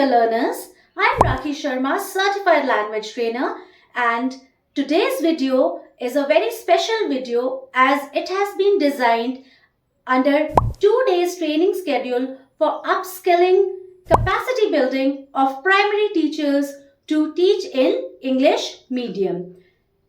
dear learners. I'm Rakhi Sharma, Certified Language Trainer, and today's video is a very special video as it has been designed under 2 days training schedule for upskilling, capacity building of primary teachers to teach in English medium.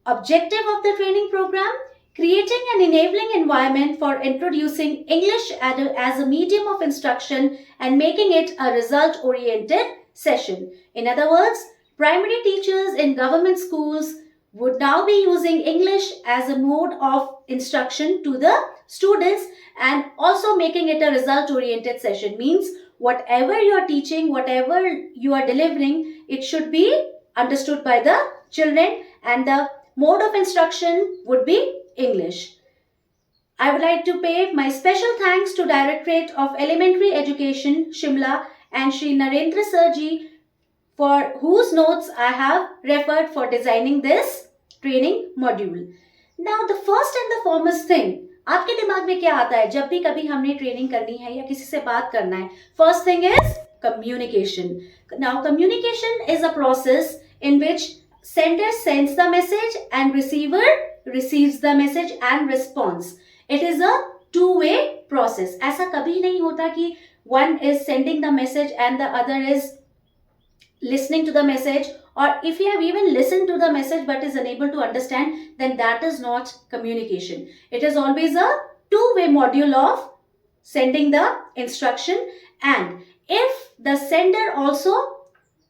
Objective of the training program: creating an enabling environment for introducing English as a medium of instruction and making it a result-oriented session. In other words, primary teachers in government schools would now be using English as a mode of instruction to the students and also making it a result-oriented session. Means whatever you are teaching, whatever you are delivering, it should be understood by the children and the mode of instruction would be English. I would like to pay my special thanks to Directorate of Elementary Education, Shimla, and Shri Narendra Sirji, for whose notes I have referred for designing this training module. Now, the first and the foremost thing, आपके दिमाग में क्या आता है जब भी कभी हमने ट्रेनिंग करनी है या किसी से बात करना है? First thing is communication. Now, communication is a process in which sender sends the message and receiver receives the message and responds. It is a two-way process. ऐसा कभी नहीं होता कि one is sending the message and the other is listening to the message, or if you have even listened to the message but is unable to understand, then that is not communication. It is always a two-way module of sending the instruction, and if the sender also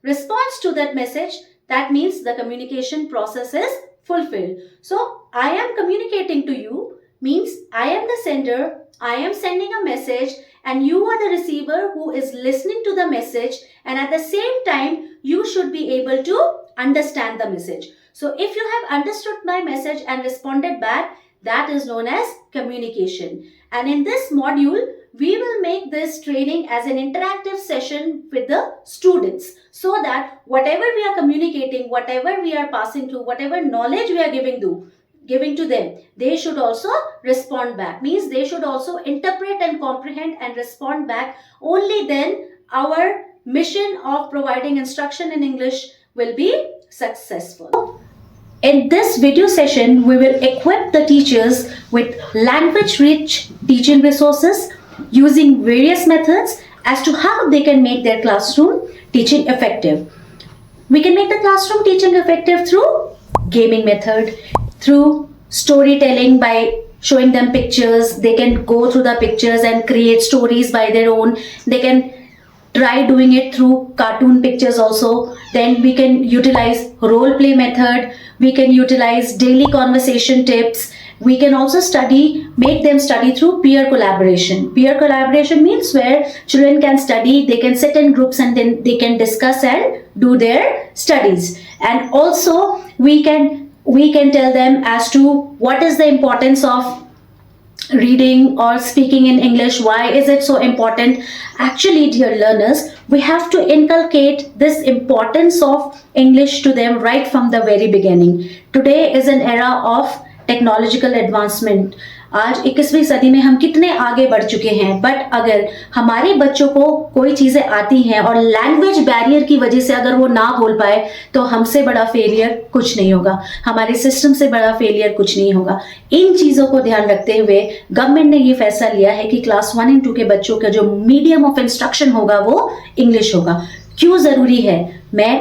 responds to that message, that means the communication process is fulfilled. So, I am communicating to you means I am the sender, I am sending a message, and you are the receiver who is listening to the message, and at the same time, you should be able to understand the message. So, if you have understood my message and responded back, that is known as communication. And in this module, we will make this training as an interactive session with the students so that whatever we are communicating, whatever we are passing through, whatever knowledge we are giving to them, they should also respond back. Means they should also interpret and comprehend and respond back. Only then our mission of providing instruction in English will be successful. In this video session, we will equip the teachers with language-rich teaching resources using various methods as to how they can make their classroom teaching effective. We can make the classroom teaching effective through gaming method, through storytelling by showing them pictures. They can go through the pictures and create stories by their own. They can try doing it through cartoon pictures also. Then we can utilize role play method. We can utilize daily conversation tips. We can also make them study through peer collaboration. Peer collaboration means where children can study, they can sit in groups and then they can discuss and do their studies. And also we can tell them as to what is the importance of reading or speaking in English. Why is it so important? Actually, dear learners, we have to inculcate this importance of English to them right from the very beginning. Today is an era of technological advancement. आज 21वीं सदी में हम कितने आगे बढ़ चुके हैं, बट अगर हमारे बच्चों को कोई चीज़ें आती हैं और लैंग्वेज बैरियर की वजह से अगर वो ना बोल पाए, तो हमसे बड़ा फेलियर कुछ नहीं होगा, हमारे सिस्टम से बड़ा फेलियर कुछ नहीं होगा. इन चीज़ों को ध्यान रखते हुए गवर्नमेंट ने ये फैसला लिया है कि क्लास 1 और 2 के बच्चों का जो मीडियम ऑफ इंस्ट्रक्शन होगा वो इंग्लिश होगा. क्यों ज़रूरी है, मैं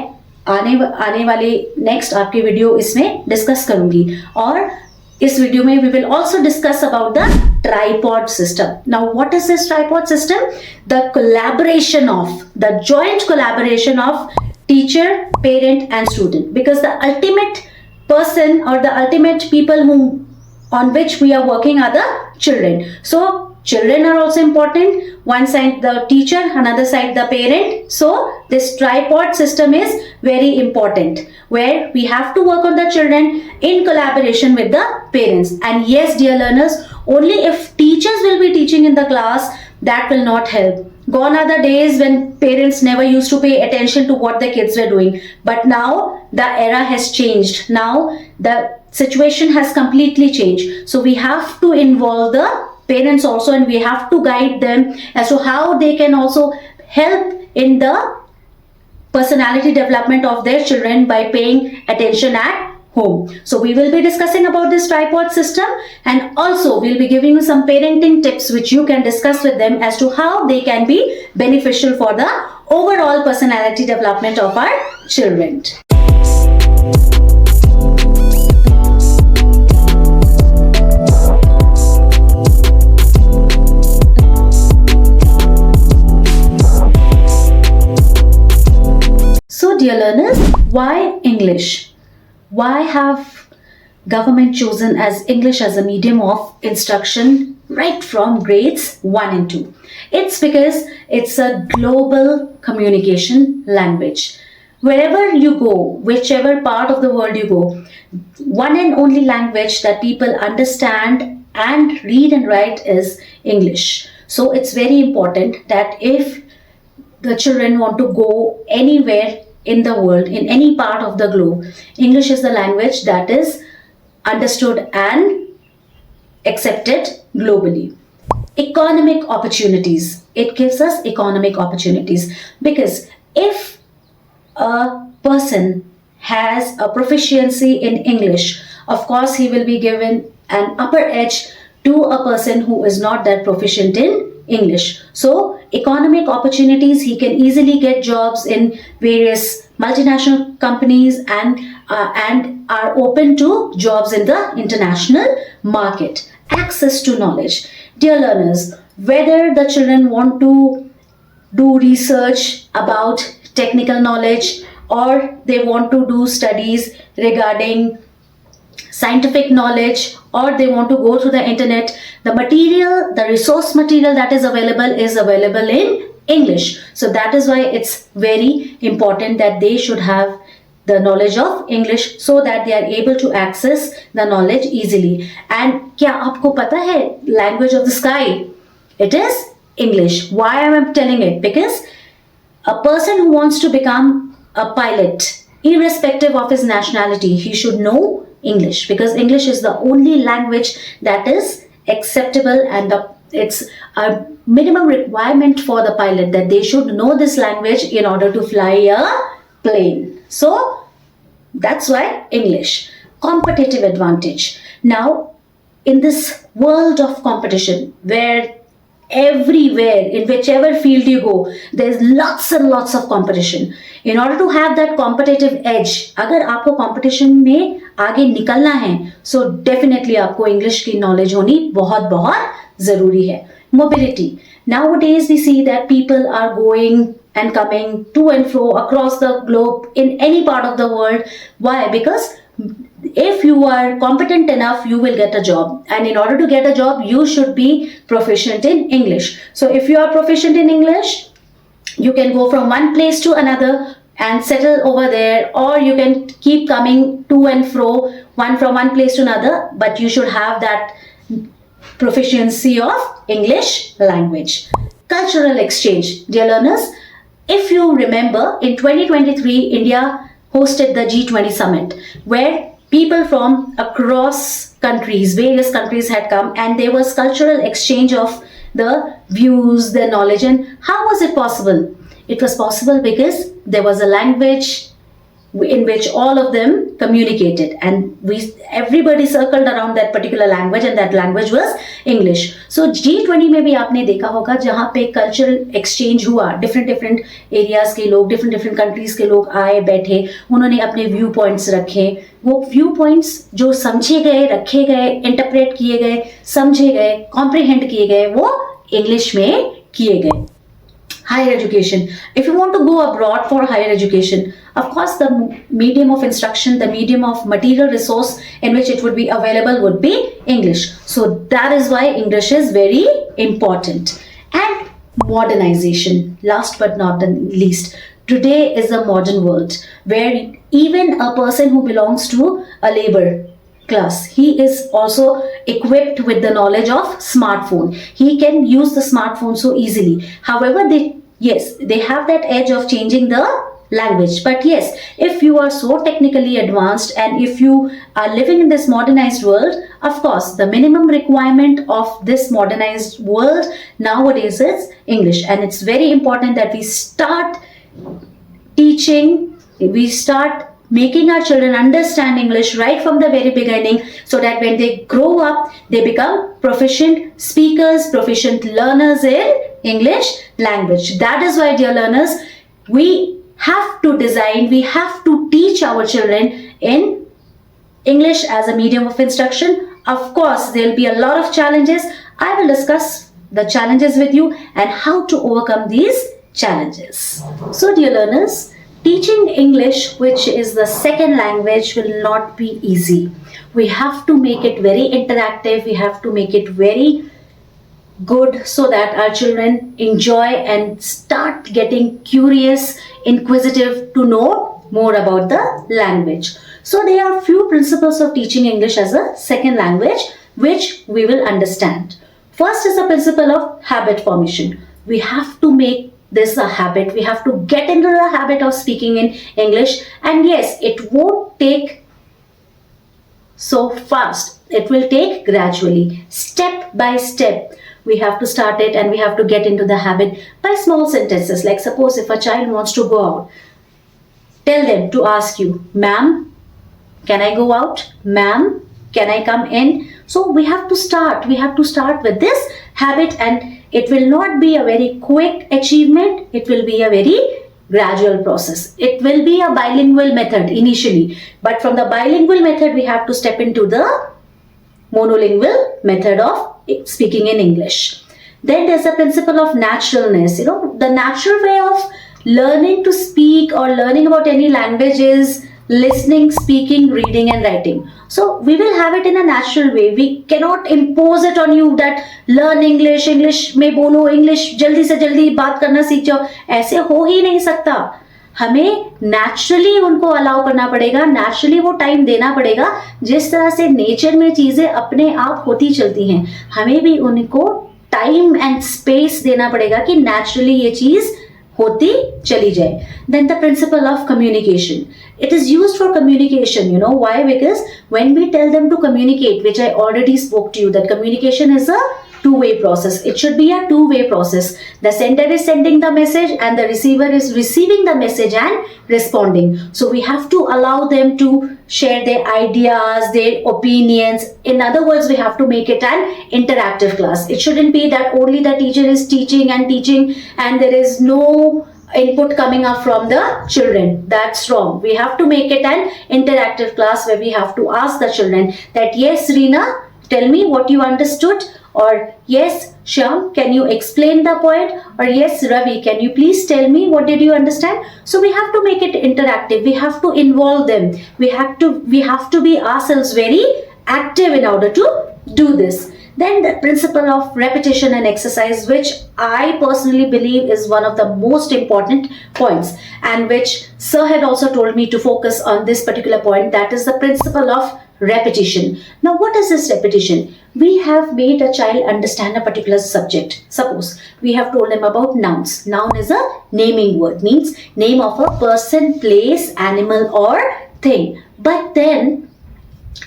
आने वाले नेक्स्ट आपके वीडियो इसमें डिस्कस करूंगी. और इस वीडियो में we will also discuss about the tripod system. Now, what is this tripod system? The joint collaboration of teacher, parent and student. Because the ultimate person or the ultimate people on which we are working are the children. So, children are also important. One side the teacher, another side the parent. So this tripod system is very important, where we have to work on the children in collaboration with the parents. And yes, dear learners, only if teachers will be teaching in the class, that will not help. Gone are the days when parents never used to pay attention to what the kids were doing. But now the era has changed. Now the situation has completely changed. So we have to involve the parents also, and we have to guide them as to how they can also help in the personality development of their children by paying attention at home. So we will be discussing about this tripod system, and also we'll be giving you some parenting tips which you can discuss with them as to how they can be beneficial for the overall personality development of our children. So dear learners, why English? Why have government chosen as English as a medium of instruction right from grades 1 and 2? It's because it's a global communication language. Wherever you go, whichever part of the world you go, one and only language that people understand and read and write is English. So it's very important that if the children want to go anywhere in the world, in any part of the globe, English is the language that is understood and accepted globally. Economic opportunities. It gives us economic opportunities because if a person has a proficiency in English, of course he will be given an upper edge to a person who is not that proficient in English. So economic opportunities, he can easily get jobs in various multinational companies and are open to jobs in the international market. Access to knowledge. Dear learners, whether the children want to do research about technical knowledge or they want to do studies regarding scientific knowledge, or they want to go through the internet, the material, the resource material that is available in English. So that is why it's very important that they should have the knowledge of English so that they are able to access the knowledge easily. And क्या आपको पता है language of the sky? It is English. Why am I telling it? Because a person who wants to become a pilot, irrespective of his nationality, he should know English, because English is the only language that is acceptable, and it's a minimum requirement for the pilot that they should know this language in order to fly a plane. So that's why English. Competitive advantage. Now, in this world of competition where everywhere, in whichever field you go, there's lots and lots of competition. In order to have that competitive edge, अगर आपको competition में आगे निकलना है, so definitely आपको English की knowledge होनी बहुत बहुत ज़रूरी है. Mobility. Nowadays we see that people are going and coming to and fro across the globe in any part of the world. Why? Because if you are competent enough, you will get a job, and in order to get a job you should be proficient in English. So if you are proficient in English, you can go from one place to another and settle over there, or you can keep coming to and fro from one place to another, but you should have that proficiency of English language. Cultural exchange. Dear learners, if you remember, in 2023 India hosted the G20 summit, where people from across countries, various countries had come, and there was cultural exchange of the views, their knowledge. And how was it possible? It was possible because there was a language in which all of them communicated, and everybody circled around that particular language, and that language was English. So G20 में भी आपने देखा होगा जहाँ पे cultural exchange हुआ, different areas के लोग, different countries के लोग आए बैठे, उन्होंने अपने व्यू पॉइंट्स रखे. वो व्यू पॉइंट्स जो समझे गए, रखे गए, इंटरप्रेट किए गए, समझे गए, कॉम्प्रिहेंड किए गए, वो इंग्लिश में किए गए. Higher education. If you want to go abroad for higher education, of course the medium of instruction, the medium of material resource in which it would be available would be English. So that is why English is very important. And modernization, last but not the least. Today is a modern world where even a person who belongs to a labor class, he is also equipped with the knowledge of smartphone. He can use the smartphone so easily. However, they have that edge of changing the language. But yes, if you are so technically advanced and if you are living in this modernized world, of course, the minimum requirement of this modernized world nowadays is English. And it's very important that we start teaching, we start making our children understand English right from the very beginning, so that when they grow up, they become proficient speakers, proficient learners in English language. That is why, dear learners, we have to teach our children in English as a medium of instruction. Of course, there will be a lot of challenges. I will discuss the challenges with you and how to overcome these challenges. So, dear learners, teaching English, which is the second language, will not be easy. We have to make it very interactive. We have to make it very good so that our children enjoy and start getting curious, inquisitive to know more about the language. So there are few principles of teaching English as a second language which we will understand. First is the principle of habit formation. We have to make this a habit. We have to get into the habit of speaking in English. And yes, it won't take so fast. It will take gradually, step by step. We have to start it and we have to get into the habit by small sentences. Like suppose if a child wants to go out, tell them to ask you, ma'am, can I go out? Ma'am, can I come in? So we have to start with this habit, and it will not be a very quick achievement. It will be a very gradual process. It will be a bilingual method initially, but from the bilingual method we have to step into the monolingual method of speaking in English. Then there's a principle of naturalness. The natural way of learning to speak or learning about any language is listening, speaking, reading and writing. So we will have it in a natural way. We cannot impose it on you that learn English, English में बोलो, English जल्दी से जल्दी बात करना सीख जाओ. ऐसे हो ही नहीं सकता. हमें नेचुरली उनको अलाउ करना पड़ेगा, नेचुरली वो टाइम देना पड़ेगा. जिस तरह से नेचर में चीजें अपने आप होती चलती हैं, हमें भी उनको टाइम एंड स्पेस देना पड़ेगा कि नेचुरली ये चीज होती चली जाए. Then the principle of communication. It is used for communication. Why? Because when we tell them to communicate, which I already spoke to you, that communication is a two-way process. It should be a two-way process. The sender is sending the message and the receiver is receiving the message and responding. So we have to allow them to share their ideas, their opinions. In other words, we have to make it an interactive class. It shouldn't be that only the teacher is teaching and there is no input coming up from the children. That's wrong. We have to make it an interactive class where we have to ask the children that, yes, Reena, tell me what you understood, or yes, Shyam, can you explain the point, or yes, Ravi, can you please tell me what did you understand? So we have to make it interactive. We have to involve them. We have to be ourselves very active in order to do this. Then the principle of repetition and exercise, which I personally believe is one of the most important points, and which Sir had also told me to focus on this particular point, that is the principle of repetition. Now, what is this repetition? We have made a child understand a particular subject. Suppose we have told them about nouns. Noun is a naming word, means name of a person, place, animal or thing. But then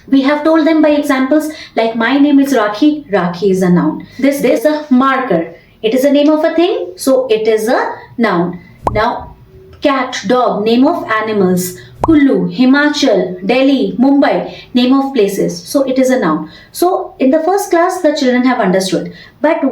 we have told them by examples like my name is Rakhi. Rakhi is a noun. This is a marker. It is a name of a thing, so it is a noun. Now, cat, dog, name of animals. Kullu, Himachal, Delhi, Mumbai, name of places. So it is a noun. So in the first class, the children have understood. But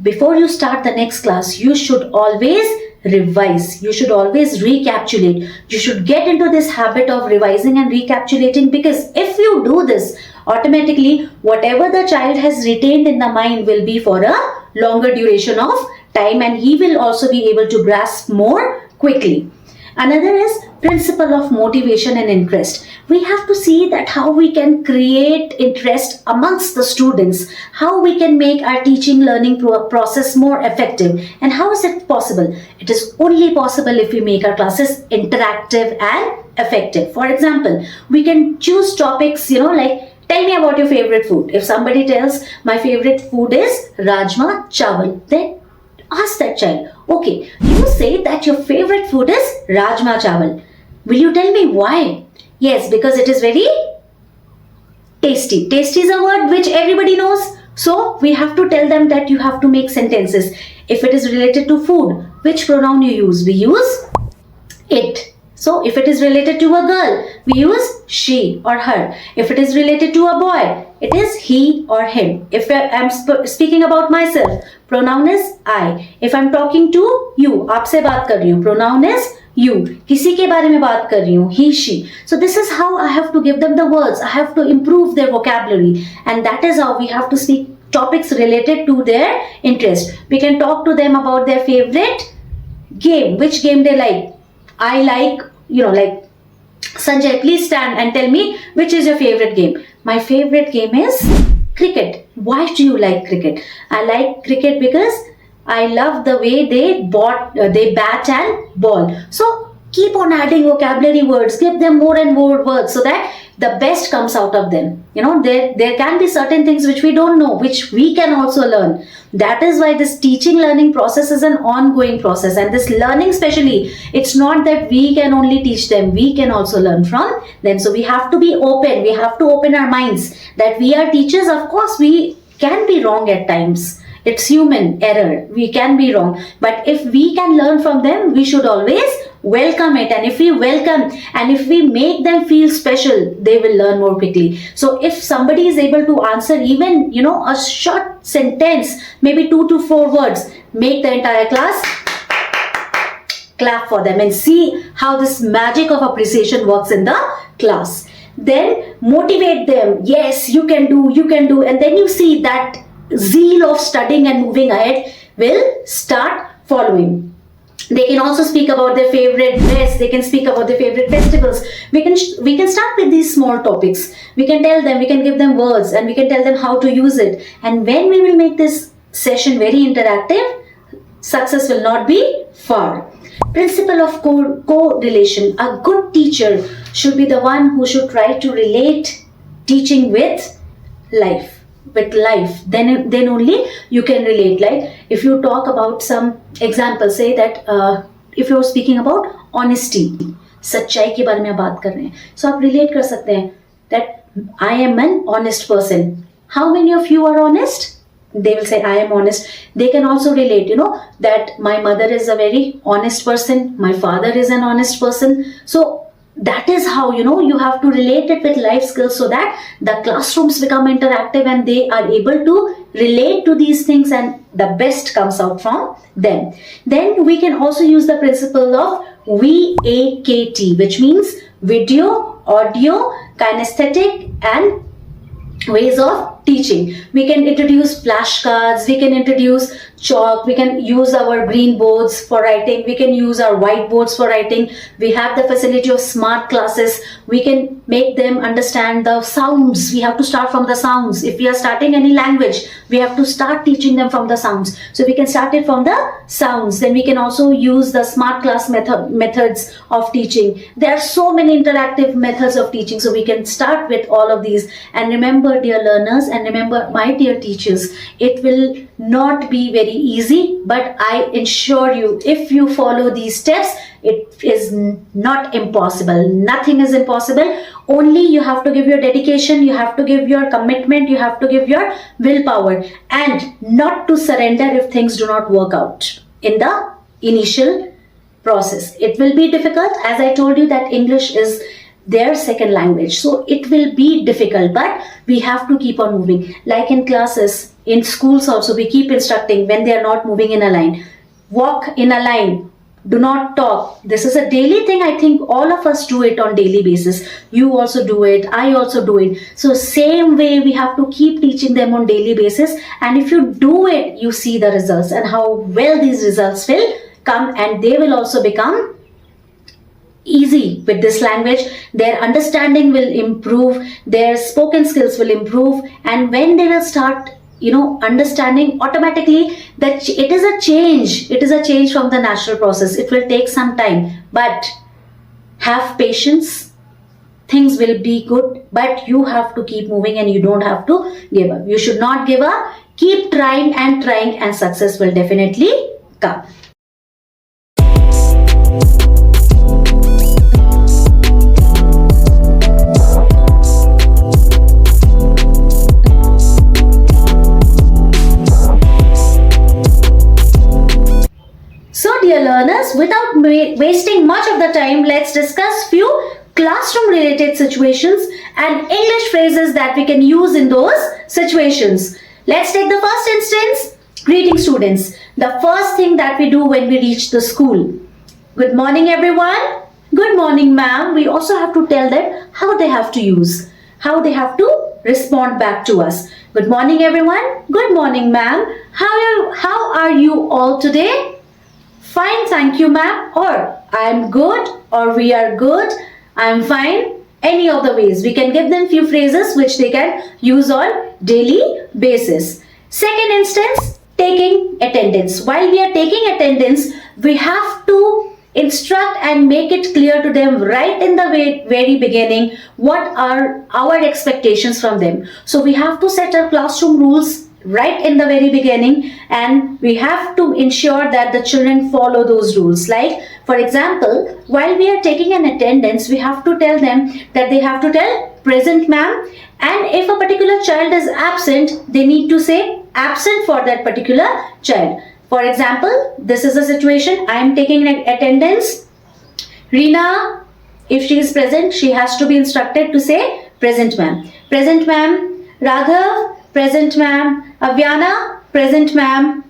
before you start the next class, you should always revise. You should always recapitulate. You should get into this habit of revising and recapitulating, because if you do this, automatically whatever the child has retained in the mind will be for a longer duration of time, and he will also be able to grasp more quickly. Another is principle of motivation and interest. We have to see that how we can create interest amongst the students, how we can make our teaching learning process more effective. And how is it possible? It is only possible if we make our classes interactive and effective. For example, we can choose topics, like tell me about your favorite food. If somebody tells my favorite food is Rajma Chawal, then ask that child, okay, you say that your favorite food is Rajma Chawal. Will you tell me why? Yes, because it is very tasty. Tasty is a word which everybody knows. So we have to tell them that you have to make sentences. If it is related to food, which pronoun you use? We use it. So if it is related to a girl, we use she or her. If it is related to a boy, it is he or him. If I'm speaking about myself, pronoun is I. If I'm talking to you, आपसे बात कर रही हूँ, pronoun is you. किसी के बारे में बात कर रही हूँ, he, she. So this is how I have to give them the words. I have to improve their vocabulary, and that is how we have to speak topics related to their interest. We can talk to them about their favorite game, which game they like. I like, like, Sanjay, please stand and tell me which is your favorite game. My favorite game is cricket. Why do you like cricket? I like cricket because I love the way they bat and ball. So keep on adding vocabulary words, give them more and more words so that the best comes out of them. There can be certain things which we don't know, which we can also learn. That is why this teaching learning process is an ongoing process, and this learning especially, it's not that we can only teach them, we can also learn from them. So we have to be open, we have to open our minds that we are teachers. Of course we can be wrong at times, it's human error, we can be wrong, but if we can learn from them, we should always welcome it. And if we welcome and if we make them feel special, they will learn more quickly. So if somebody is able to answer even a short sentence, maybe 2 to 4 words, make the entire class clap for them and see how this magic of appreciation works in the class. Then motivate them. Yes, you can do, and then you see that zeal of studying and moving ahead will start following. They can also speak about their favorite dress. They can speak about their favorite festivals. We can start with these small topics. We can tell them, we can give them words, and we can tell them how to use it. And when we will make this session very interactive, success will not be far. Principle of correlation. A good teacher should be the one who should try to relate teaching with life. Then only you can relate. Like if you talk about some example, say that if you're speaking about honesty, सच्चाई के बारे में बात कर रहे हैं, so आप relate कर सकते हैं that I am an honest person. How many of you are honest? They will say I am honest. They can also relate, that my mother is a very honest person, my father is an honest person. So that is how you have to relate it with life skills, so that the classrooms become interactive and they are able to relate to these things and the best comes out from them. Then we can also use the principle of VAKT, which means video, audio, kinesthetic and ways of teaching. We can introduce flashcards, we can introduce chalk, we can use our green boards for writing, we can use our whiteboards for writing. We have the facility of smart classes. We can make them understand the sounds. We have to start from the sounds. If we are starting any language, we have to start teaching them from the sounds. So we can start it from the sounds. Then we can also use the smart class methods of teaching. There are so many interactive methods of teaching, so we can start with all of these. And remember, dear learners, and remember, my dear teachers, it will not be very easy, but I assure you, if you follow these steps, it is not impossible. Nothing is impossible. Only you have to give your dedication, you have to give your commitment, you have to give your willpower, and not to surrender if things do not work out in the initial process. It will be difficult, as I told you that English is their second language, so it will be difficult, but we have to keep on moving. Like in classes, in schools also, we keep instructing when they are not moving in a line. Walk in a line, do not talk. This is a daily thing. I think all of us do it on daily basis. You also do it, I also do it. So same way we have to keep teaching them on daily basis, and if you do it, you see the results and how well these results will come, and they will also become easy with this language. Their understanding will improve, their spoken skills will improve, and when they will start understanding, automatically that it is a change from the natural process. It will take some time, but have patience, things will be good, but you have to keep moving and you don't have to give up. You should not give up. Keep trying, and success will definitely come. Dear learners, without wasting much of the time, let's discuss few classroom related situations and English phrases that we can use in those situations. Let's take the first instance. Greeting students. The first thing that we do when we reach the school. Good morning everyone. Good morning ma'am. We also have to tell them how they have to use, how they have to respond back to us. Good morning everyone. Good morning ma'am. How are you all today? Fine, thank you ma'am. Or I'm good, or we are good, I'm fine. Any of the ways. We can give them few phrases which they can use on daily basis. Second instance, taking attendance. While we are taking attendance, we have to instruct and make it clear to them right in the very beginning what are our expectations from them. So we have to set our classroom rules right in the very beginning, and we have to ensure that the children follow those rules. Like for example, while we are taking an attendance, we have to tell them that they have to tell present ma'am, and if a particular child is absent, they need to say absent for that particular child. For example, this is a situation, I am taking an attendance. Reena, if she is present, she has to be instructed to say present ma'am. Present ma'am. Raghav, present ma'am. Avyana, present ma'am.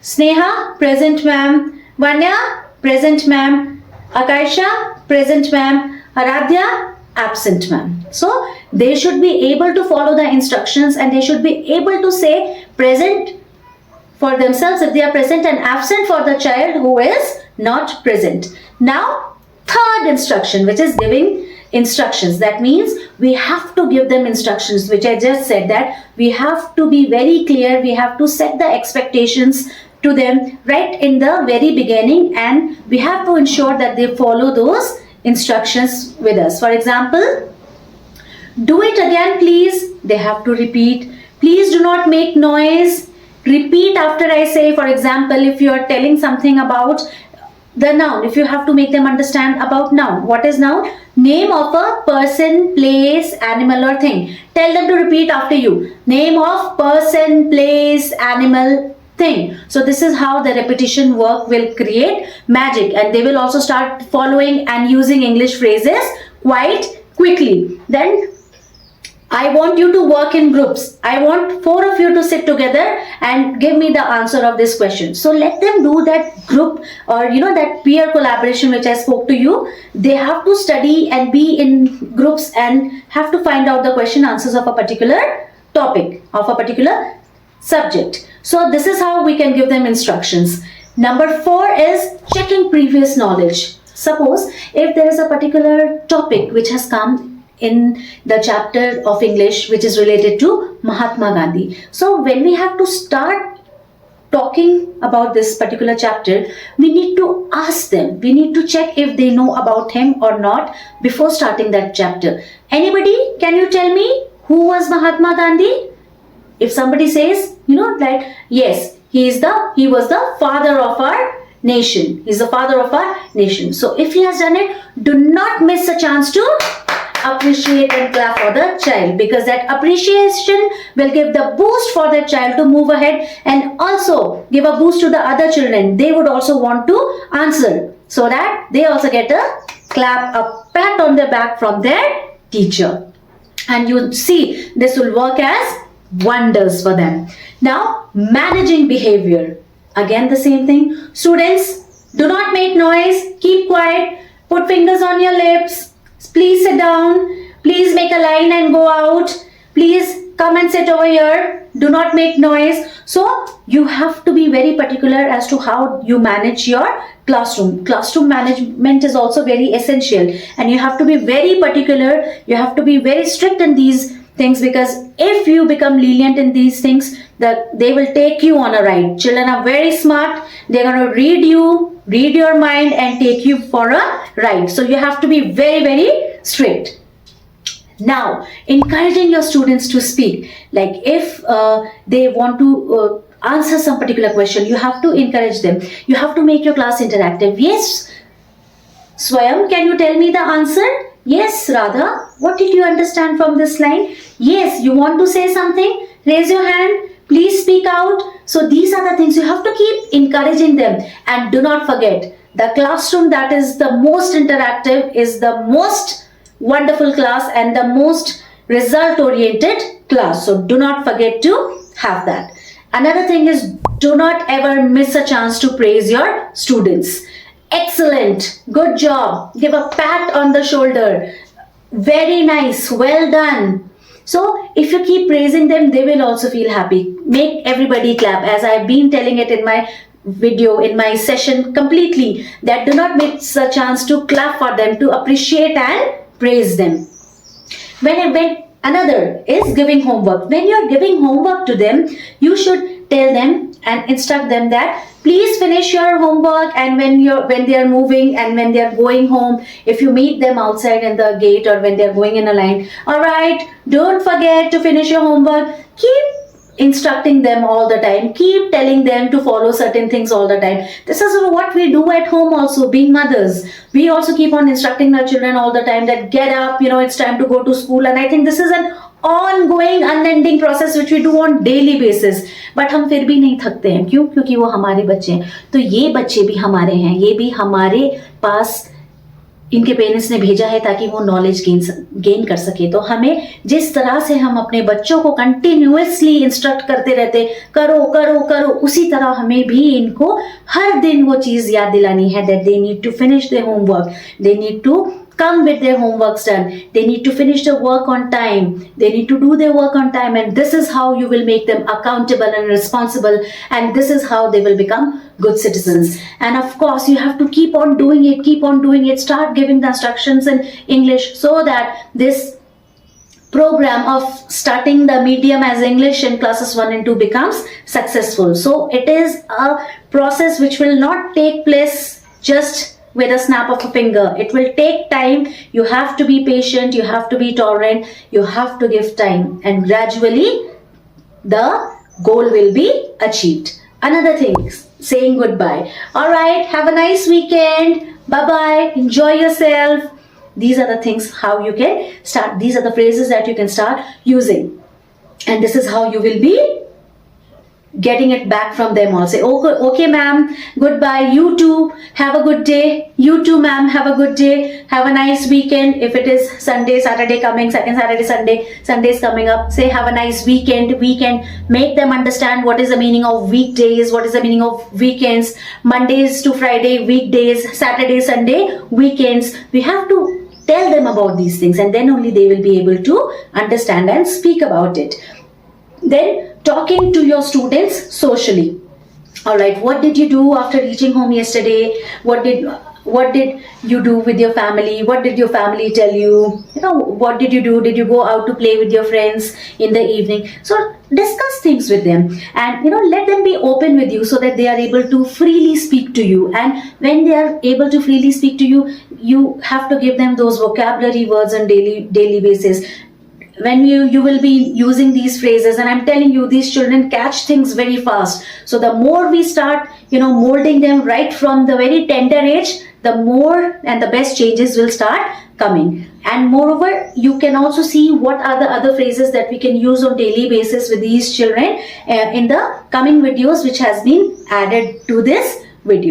Sneha, present ma'am. Vanya, present ma'am. Akaisha, present ma'am. Aradhya, absent ma'am. So they should be able to follow the instructions and they should be able to say present for themselves if they are present and absent for the child who is not present. Now, third instruction, which is giving instructions. That means we have to give them instructions, which I just said, that we have to be very clear. We have to set the expectations to them right in the very beginning, and we have to ensure that they follow those instructions with us. For example, do it again please. They have to repeat. Please do not make noise. Repeat after I say. For example, if you are telling something about the noun, if you have to make them understand about noun. What is noun? Name of a person, place, animal or thing. Tell them to repeat after you. Name of person, place, animal, thing. So this is how the repetition work will create magic, and they will also start following and using English phrases quite quickly. Then I want you to work in groups. I want 4 of you to sit together and give me the answer of this question. So let them do that group, or that peer collaboration which I spoke to you. They have to study and be in groups and have to find out the question answers of a particular topic, of a particular subject. So this is how we can give them instructions. Number 4 is checking previous knowledge. Suppose if there is a particular topic which has come in the chapter of English which is related to Mahatma Gandhi. So when we have to start talking about this particular chapter, we need to ask them. We need to check if they know about him or not before starting that chapter. Anybody, can you tell me who was Mahatma Gandhi? If somebody says, that yes, he was the father of our nation. He's the father of our nation. So if he has done it, do not miss a chance to appreciate and clap for the child, because that appreciation will give the boost for the child to move ahead and also give a boost to the other children. They would also want to answer, so that they also get a clap, a pat on the back from their teacher. And you see, this will work as wonders for them. Now, managing behavior. Again the same thing. Students, do not make noise, keep quiet, put fingers on your lips. Please sit down. Please make a line and go out. Please come and sit over here. Do not make noise. So you have to be very particular as to how you manage your classroom. Classroom management is also very essential, and you have to be very particular. You have to be very strict in these things, because if you become lenient in these things, they will take you on a ride. Children are very smart. They're going to read your mind and take you for a ride. So you have to be very, very strict. Now, encouraging your students to speak. Like if they want to answer some particular question, you have to encourage them. You have to make your class interactive. Yes, Swayam, can you tell me the answer? Yes, Radha, what did you understand from this line? Yes, you want to say something? Raise your hand. Please speak out. So these are the things you have to keep encouraging them. And do not forget, The classroom that is the most interactive is the most wonderful class and the most result oriented class. So do not forget to have that. Another thing is, do not ever miss a chance to praise your students. Excellent, good job, give a pat on the shoulder, very nice, well done. So if you keep praising them, they will also feel happy. Make everybody clap, as I've been telling it in my video, in my session completely, that do not miss a chance to clap for them, to appreciate and praise them. When another is giving homework. When you're giving homework to them, you should tell them and instruct them that please finish your homework, and when they are moving and when they are going home, if you meet them outside in the gate or when they are going in a line, all right, don't forget to finish your homework. Keep instructing them all the time, keep telling them to follow certain things all the time. This is what we do at home also, being mothers. We also keep on instructing our children all the time that get up, it's time to go to school. And I think this is an ongoing unending process which we do on daily basis, but हम फिर भी नहीं थकते हैं. क्यों? क्योंकि वो हमारे बच्चे हैं. तो ये बच्चे भी हमारे हैं, ये भी हमारे पास इनके पेरेंट्स ने भेजा है ताकि वो नॉलेज गेन कर सके. तो हमें जिस तरह से हम अपने बच्चों को कंटिन्यूअसली इंस्ट्रक्ट करते रहते, करो करो करो, उसी तरह हमें भी इनको हर दिन वो चीज याद दिलानी है that they need to finish their homework, they need to come with their homeworks done, they need to finish the work on time, they need to do their work on time, and this is how you will make them accountable and responsible, and this is how they will become good citizens. And of course you have to keep on doing it, start giving the instructions in English so that this program of starting the medium as English in classes 1 and 2 becomes successful. So it is a process which will not take place just with a snap of a finger. It will take time. You have to be patient, you have to be tolerant, you have to give time, and gradually the goal will be achieved. Another thing, saying goodbye. All right, have a nice weekend, bye bye, enjoy yourself. These are the things how you can start, these are the phrases that you can start using, and this is how you will be getting it back from them all. Say, okay ma'am, goodbye, you too, have a good day, you too ma'am, have a good day, have a nice weekend. If it is Sunday, Saturday coming, second Saturday, Sunday is coming up, say have a nice weekend. Make them understand what is the meaning of weekdays, what is the meaning of weekends, Mondays to Friday, weekdays, Saturday, Sunday, weekends. We have to tell them about these things, and then only they will be able to understand and speak about it. Then talking to your students socially. All right, what did you do after reaching home yesterday? What did you do with your family? What did your family tell you? What did you do? Did you go out to play with your friends in the evening? So discuss things with them, and let them be open with you so that they are able to freely speak to you. And when they are able to freely speak to you, you have to give them those vocabulary words on daily basis. When you will be using these phrases, and I'm telling you, these children catch things very fast. So the more we start molding them right from the very tender age, the more and the best changes will start coming. And moreover, you can also see what are the other phrases that we can use on daily basis with these children in the coming videos which has been added to this video.